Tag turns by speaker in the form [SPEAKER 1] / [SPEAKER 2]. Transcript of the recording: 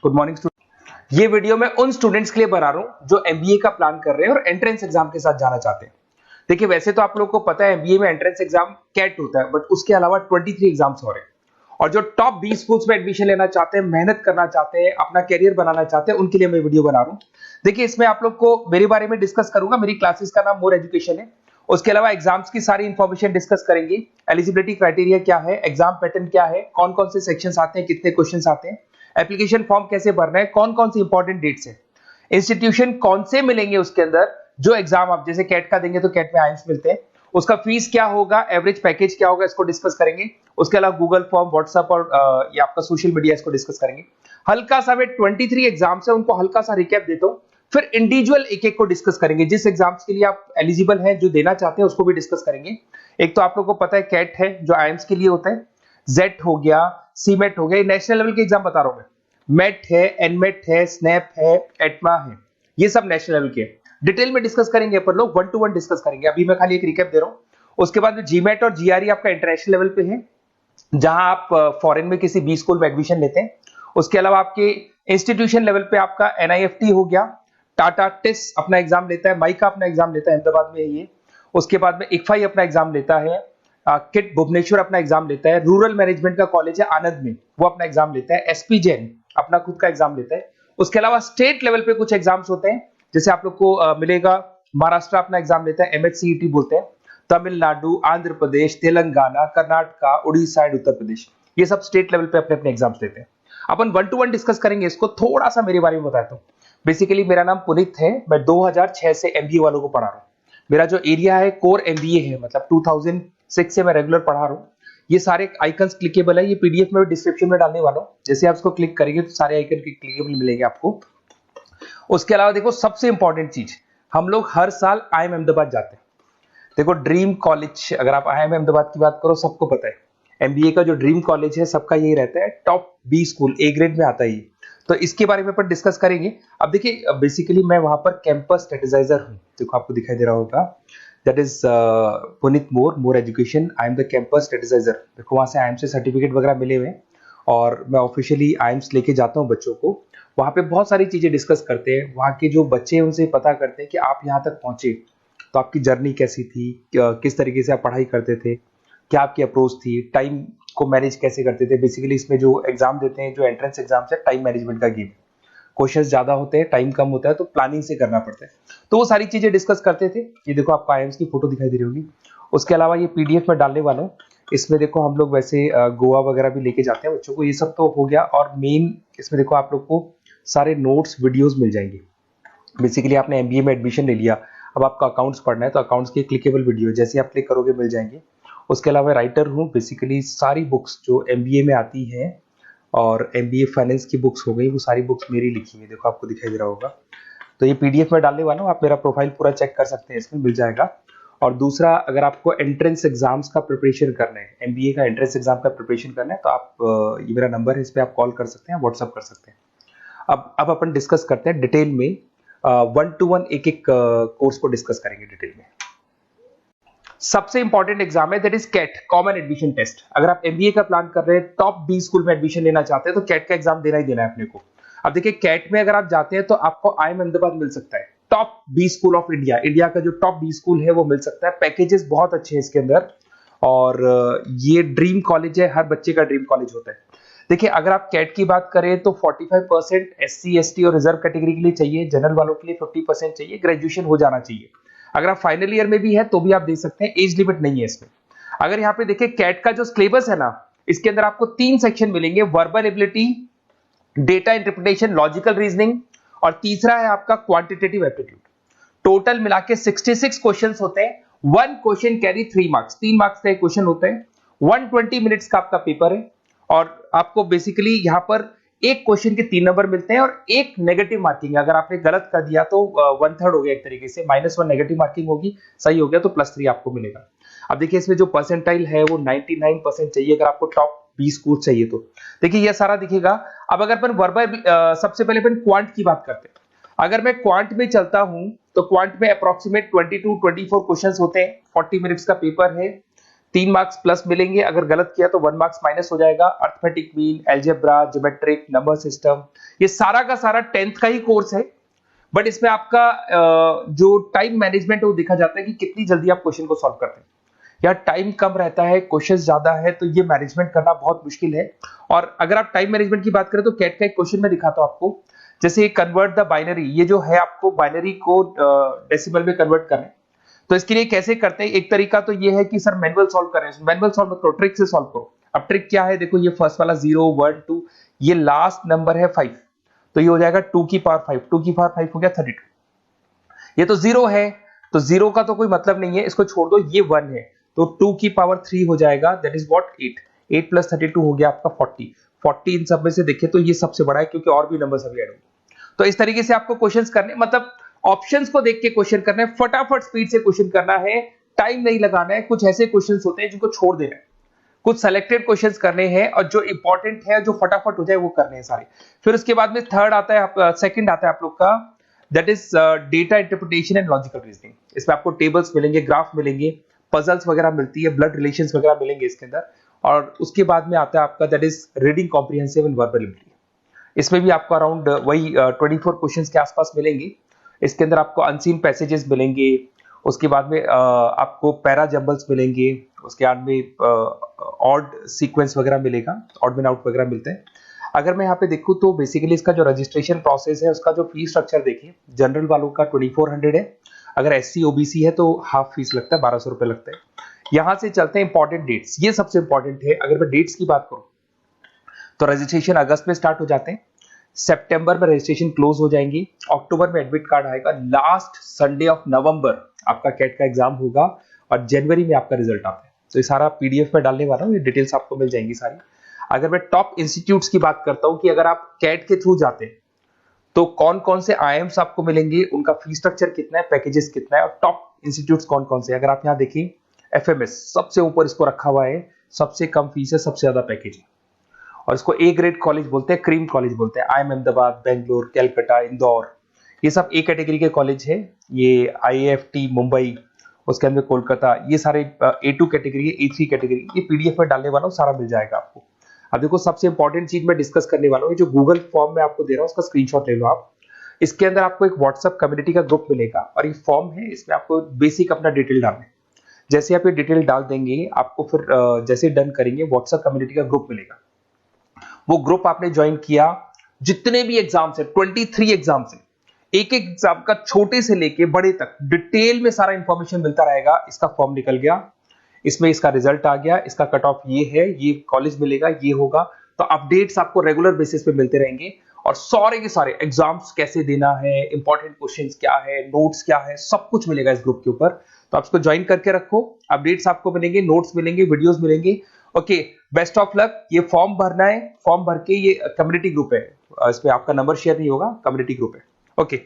[SPEAKER 1] Good morning student. ये video मैं उन स्टूडेंट्स के लिए बना रहा हूं जो एमबीए का प्लान कर रहे हैं और एंट्रेंस एग्जाम के साथ जाना चाहते हैं। देखिए, वैसे तो आप लोगों को पता है एमबीए में एंट्रेंस एग्जाम कैट होता है, बट उसके अलावा 23 एग्जाम्स हो रहे हैं। और जो टॉप 20 स्कूल्स में एडमिशन लेना चाहते हैं, मेहनत करना चाहते हैं, अपना कैरियर बनाना चाहते हैं, उनके लिए मैं वीडियो बना रहा हूं। देखिए, इसमें आप लोग को मेरे बारे में डिस्कस करूंगा। मेरी क्लासेस का नाम मोर एजुकेशन है। उसके अलावा एग्जाम्स की सारी इंफॉर्मेशन डिस्कस करेंगे। एलिजिबिलिटी क्राइटेरिया क्या है, एग्जाम पैटर्न क्या है, कौन कौन से सेक्शंस आते हैं, कितने क्वेश्चंस आते हैं, एप्लीकेशन फॉर्म कैसे भरना है, कौन कौन सी इंपॉर्टेंट डेट्स है, इंस्टीट्यूशन कौन से मिलेंगे उसके अंदर, जो एग्जाम आप जैसे कैट का देंगे तो कैट में आइम्स मिलते हैं, उसका फीस क्या होगा, एवरेज पैकेज क्या होगा, इसको डिस्कस करेंगे। उसके अलावा गूगल फॉर्म, व्हाट्सएप और ये आपका सोशल मीडिया, इसको डिस्कस करेंगे। हल्का सा वे 23 एग्जाम्स है, उनको हल्का सा रिकैप देता हूं, फिर इंडिविजुअल एक एक को डिस्कस करेंगे। जिस एग्जाम्स के लिए आप एलिजिबल हैं, जो देना चाहते हैं, उसको भी डिस्कस करेंगे। एक तो आप लोगों को पता है कैट है जो आईएम्स के लिए होता है, जेट हो गया, सीमेट हो गया, नेशनल लेवल के एग्जाम बता रहा हूं मैं। मेट है, एनमेट है, स्नैप है, एटमा है, ये सब नेशनल लेवल के। डिटेल में डिस्कस करेंगे अपन लोग, 1 to 1 डिस्कस करेंगे। अभी मैं खाली एक रिकैप दे रहा हूं। उसके बाद जीमेट और जीआरई आपका इंटरनेशनल लेवल पे है, जहां आप फॉरेन में किसी बी स्कूल में एडमिशन लेते हैं। उसके अलावा आपके इंस्टीट्यूशन लेवल पे आपका एनआईएफटी हो गया, टाटा टिस अपना एग्जाम लेता है, माइका अपना एग्जाम लेता है, अहमदाबाद में है ये। उसके बाद में इक्फाई अपना एग्जाम लेता है, किट भुवनेश्वर अपना एग्जाम लेता है, रूरल मैनेजमेंट का कॉलेज है आनंद में, वो अपना एग्जाम लेता है, एसपी जैन अपना खुद का एग्जाम लेता है। उसके अलावा स्टेट लेवल पे कुछ एग्जाम्स होते हैं, जैसे आप लोग को मिलेगा, महाराष्ट्र अपना एग्जाम लेता है, एमएचसीईटी बोलते हैं, तमिलनाडु, आंध्र प्रदेश, तेलंगाना, कर्नाटका, उड़ीसा एंड उत्तर प्रदेश, ये सब स्टेट लेवल पे अपने अपने एग्जाम्स लेते हैं। अपन 1 to 1 डिस्कस करेंगे इसको। थोड़ा सा मेरे बारे में बताता हूँ। बेसिकली मेरा नाम पुनीत है, मैं 2006 से एमबीए वालों को पढ़ा रहा हूँ। मेरा जो एरिया है कोर एमबीए है, मतलब 2006 से मैं रेगुलर पढ़ा रहा हूँ। ये सारे आइकन्स क्लिकेबल है, ये पीडीएफ में डिस्क्रिप्शन में डालने वाला हूँ। जैसे आप इसको क्लिक करेंगे तो सारे आइकन क्लिकेबल मिलेंगे आपको। उसके अलावा देखो, सबसे इंपॉर्टेंट चीज, हम लोग हर साल आईएम अहमदाबाद जाते हैं। देखो, ड्रीम कॉलेज, अगर आप आईएम अहमदाबाद की बात करो, सबको पता है एमबीए का जो ड्रीम कॉलेज है सबका यही रहता है, top B school, A grade में आता है ये। तो इसके बारे में अपन डिस्कस करेंगे। अब देखिए, बेसिकली मैं वहां पर कैंपस स्ट्रेटेजाइजर हूँ। देखो, आपको दिखाई दे रहा होगा, that is Puneet more education, I am the campus strategiser. देखो, वहां से आईएम से सर्टिफिकेट वगैरह मिले हुए हैं और मैं ऑफिशियली आईएम्स लेके जाता हूँ बच्चों को। वहां पे बहुत सारी चीजें डिस्कस करते हैं, वहां के जो बच्चे हैं उनसे पता करते हैं कि आप यहाँ तक पहुंचे तो आपकी जर्नी कैसी थी, किस तरीके से आप पढ़ाई करते थे, क्या आपकी अप्रोच थी, टाइम को मैनेज कैसे करते थे। बेसिकली इसमें जो एग्जाम देते हैं, जो एंट्रेंस एग्जाम है, टाइम मैनेजमेंट का गेम। क्वेश्चंस ज्यादा होते हैं, टाइम कम होता है, तो प्लानिंग से करना पड़ता है। तो वो सारी चीजें डिस्कस करते थे। ये देखो, आपको आईएम्स की फोटो दिखाई दे रही होगी। उसके अलावा ये पीडीएफ में डालने वाला हूँ। इसमें देखो, हम लोग वैसे गोवा वगैरह भी लेके जाते हैं बच्चों को। ये सब तो हो गया। और मेन इसमें देखो, आप लोग को सारे नोट्स, वीडियोस मिल जाएंगे। बेसिकली आपने एमबीए में एडमिशन ले लिया, अब आपका अकाउंट्स पढ़ना है, तो अकाउंट्स की क्लिकेबल वीडियो जैसे आप क्लिक करोगे मिल जाएंगे। उसके अलावा राइटर हूँ, बेसिकली सारी बुक्स जो एमबीए में आती हैं और एमबीए फाइनेंस की बुक्स हो गई, वो सारी बुक्स मेरी लिखी है। देखो, आपको दिखाई दे रहा होगा। तो ये पीडीएफ में डालने वाला हूँ, आप मेरा प्रोफाइल पूरा चेक कर सकते हैं, इसमें मिल जाएगा। और दूसरा, अगर आपको एंट्रेंस एग्जाम्स का प्रिपरेशन करना है, एमबीए का एंट्रेंस एग्जाम का प्रिपरेशन करना है, तो आप ये मेरा नंबर है, इस पर आप कॉल कर सकते हैं, व्हाट्सअप कर सकते हैं। अब अपन डिस्कस करते हैं डिटेल में, 1 to 1 एक एक कोर्स को डिस्कस करेंगे डिटेल में। सबसे इंपॉर्टेंट एग्जाम है, that is CAT, common admission test. अगर आप एमबीए का प्लान कर रहे हैं, टॉप बी स्कूल में एडमिशन लेना चाहते हैं, तो कैट का एग्जाम देना ही देना है अपने को। अब देखिए, कैट में अगर आप जाते हैं तो आपको आईएम अहमदाबाद मिल सकता है, top B school of India, India का जो टॉप बी स्कूल है वो मिल सकता है। पैकेजेस बहुत अच्छे हैं इसके अंदर, और ये ड्रीम कॉलेज है, हर बच्चे का ड्रीम कॉलेज होता है। देखिए, अगर आप कैट की बात करें तो 45% एससी एसटी और रिजर्व कैटेगरी के लिए चाहिए, जनरल वालों के लिए 50% चाहिए, ग्रेजुएशन हो जाना चाहिए। अगर आप फाइनल ईयर में भी है तो भी आप दे सकते हैं, एज लिमिट नहीं है इसमें। अगर यहाँ पे देखिए, कैट का जो सिलेबस है ना, इसके अंदर आपको 3 सेक्शन मिलेंगे, verbal ability, data interpretation, logical reasoning, और तीसरा है आपका क्वांटिटेटिव एप्टीट्यूड। टोटल मिला के 66 क्वेश्चन होते हैं। 1 क्वेश्चन कैरी 3 मार्क्स, 3 मार्क्स का क्वेश्चन होता है। 120 मिनट्स का आपका पेपर है, और आपको बेसिकली यहाँ पर एक क्वेश्चन के 3 नंबर मिलते हैं और एक नेगेटिव मार्किंग। अगर आपने गलत कर दिया तो 1/3 हो गया, एक तरीके से -1 नेगेटिव मार्किंग होगी, सही हो गया तो +3 आपको मिलेगा। अब देखिए, इसमें जो परसेंटाइल है वो 99% चाहिए, अगर आपको टॉप 20 स्कोर चाहिए तो। देखिए, ये सारा दिखेगा। अब अगर अपन वर्बल, सबसे पहले अपन क्वांट की बात करते हैं। अगर मैं क्वांट में चलता हूं तो क्वांट में अप्रोक्सीमेट 22-24 क्वेश्चंस होते हैं, 40 मिनट्स का पेपर है, 3 मार्क्स प्लस मिलेंगे, अगर गलत किया तो 1 मार्क्स माइनस हो जाएगा। Arithmetic mean, algebra, geometric, number system, ये सारा का सारा 10th का ही कोर्स है। बट इसमें आपका जो टाइम मैनेजमेंट है वो देखा जाता है कि कितनी जल्दी आप क्वेश्चन को सॉल्व करते हैं। या टाइम कम रहता है, क्वेश्चन ज्यादा है, तो ये मैनेजमेंट करना बहुत मुश्किल है। और अगर आप टाइम मैनेजमेंट की बात करें तो कैट का एक क्वेश्चन मैं दिखाता हूं आपको। जैसे कन्वर्ट द बाइनरी, ये जो है आपको बाइनरी को डेसिमल में कन्वर्ट करना है। तो इसके लिए कैसे करते हैं, एक तरीका तो ये है कि सर मैनुअल सॉल्व करें। मैनुअल सॉल्व मत करो, ट्रिक से सॉल्व करो। अब ट्रिक क्या है, देखो ये फर्स्ट वाला 0 1 2, ये लास्ट नंबर है 5, तो ये हो जाएगा 2 की पावर 5, 2 की पावर 5 हो गया 32। ये तो 0 है, तो 0 का तो कोई मतलब नहीं है, इसको छोड़ दो, ये 1 है, तो 2 की पावर 3 हो जाएगा, दैट इज व्हाट 8। 8 प्लस 32 हो गया आपका 40। 40 इन सब में से देखें तो ये सबसे बड़ा है, क्योंकि और भी नंबर्स अभी ऐड होंगे। तो इस तरीके से आपको क्वेश्चंस करने, मतलब ऑप्शंस को देख के क्वेश्चन करना है, फटाफट स्पीड से क्वेश्चन करना है, टाइम नहीं लगाना है। कुछ ऐसे क्वेश्चंस होते हैं जिनको छोड़ देना है, कुछ सेलेक्टेड क्वेश्चंस करने हैं, और जो इंपॉर्टेंट है, जो फटाफट हो जाए, वो करने हैं सारे। फिर उसके बाद में थर्ड आता है, सेकंड आता है आप लोग का, that is data interpretation and logical reasoning. इसमें आपको टेबल्स मिलेंगे, ग्राफ मिलेंगे, पजल्स वगैरह मिलती है, ब्लड रिलेशंस वगैरह मिलेंगे इसके अंदर। और उसके बाद में आता है आपका that is reading comprehensive and verbal ability. इसमें भी आपको अराउंड वही 24 क्वेश्चंस के आसपास मिलेंगे। इसके अंदर आपको अनसीन पैसेजेस मिलेंगे, उसके बाद में आपको पैरा जंबल्स मिलेंगे, उसके बाद में ऑड सीक्वेंस वगैरह मिलेगा, ऑड में आउट वगैरह मिलते हैं। अगर मैं यहाँ पे देखूँ तो बेसिकली इसका जो रजिस्ट्रेशन प्रोसेस है, उसका जो फीस स्ट्रक्चर देखिए, जनरल वालों का 2400 है, अगर SC OBC है तो हाफ फीस लगता है, 1200 रुपए लगता है। यहाँ से चलते हैं इंपॉर्टेंट डेट्स, ये सबसे इंपॉर्टेंट है। अगर मैं डेट्स की बात करूँ तो रजिस्ट्रेशन अगस्त में स्टार्ट हो जाते हैं, सितंबर में रजिस्ट्रेशन क्लोज हो जाएंगी, अक्टूबर में एडमिट कार्ड आएगा, लास्ट संडे ऑफ नवंबर आपका कैट का एग्जाम होगा, और जनवरी में आपका रिजल्ट आता है। तो ये सारा PDF में डालने वाला हूँ, ये डिटेल्स आपको मिल जाएंगी सारी। अगर मैं टॉप इंस्टीट्यूट्स की बात करता हूँ कि अगर आप कैट के थ्रू जाते हैं तो कौन कौन से IIMs आपको मिलेंगे, उनका फीस स्ट्रक्चर कितना है, पैकेजेस कितना है, और टॉप इंस्टीट्यूट्स कौन कौन से। अगर आप यहाँ देखिए, FMS सबसे ऊपर इसको रखा हुआ है, सबसे कम फीस है, सबसे ज्यादा पैकेज है, और इसको A ग्रेड कॉलेज बोलते हैं, क्रीम कॉलेज बोलते हैं। IIM अहमदाबाद, बेंगलोर, कैलकाटा, इंदौर, ये सब A कैटेगरी के कॉलेज है। ये IIFT मुंबई, उसके अंदर कोलकाता, ये सारे A2 कैटेगरी, A3 कैटेगरी, ये PDF में डालने वाला हूँ, सारा मिल जाएगा आपको। अब देखो सबसे इंपॉर्टेंट चीज मैं डिस्कस करने वाला हूँ, जो गूगल फॉर्म में आपको दे रहा हूँ, उसका स्क्रीनशॉट ले लो आप। इसके अंदर आपको एक व्हाट्सएप कम्युनिटी का ग्रुप मिलेगा, और ये फॉर्म है, इसमें आपको बेसिक अपना डिटेल डालना है। जैसे आप ये डिटेल डाल देंगे, आपको फिर जैसे डन करेंगे, व्हाट्सएप कम्युनिटी का ग्रुप मिलेगा। वो ग्रुप आपने ज्वाइन किया, जितने भी एग्जाम्स है, 23 एग्जाम्स है, एक एक एग्जाम का छोटे से लेके बड़े तक डिटेल में सारा इंफॉर्मेशन मिलता रहेगा। इसका फॉर्म निकल गया, इसमें इसका रिजल्ट आ गया, इसका कट ऑफ ये है, ये कॉलेज मिलेगा, ये होगा। तो अपडेट्स आपको रेगुलर बेसिस पे मिलते रहेंगे, और सारे के सारे एग्जाम्स कैसे देना है, इंपॉर्टेंट क्वेश्चंस क्या है, नोट्स क्या है, सब कुछ मिलेगा इस ग्रुप के ऊपर। तो आप इसको ज्वाइन करके रखो, अपडेट्स आपको मिलेंगे, नोट्स मिलेंगे, वीडियोस मिलेंगे। Okay, best of luck. ये फॉर्म भरना है, फॉर्म भर के, ये कम्युनिटी ग्रुप है, इसमें आपका नंबर शेयर नहीं होगा, कम्युनिटी ग्रुप है। ओके।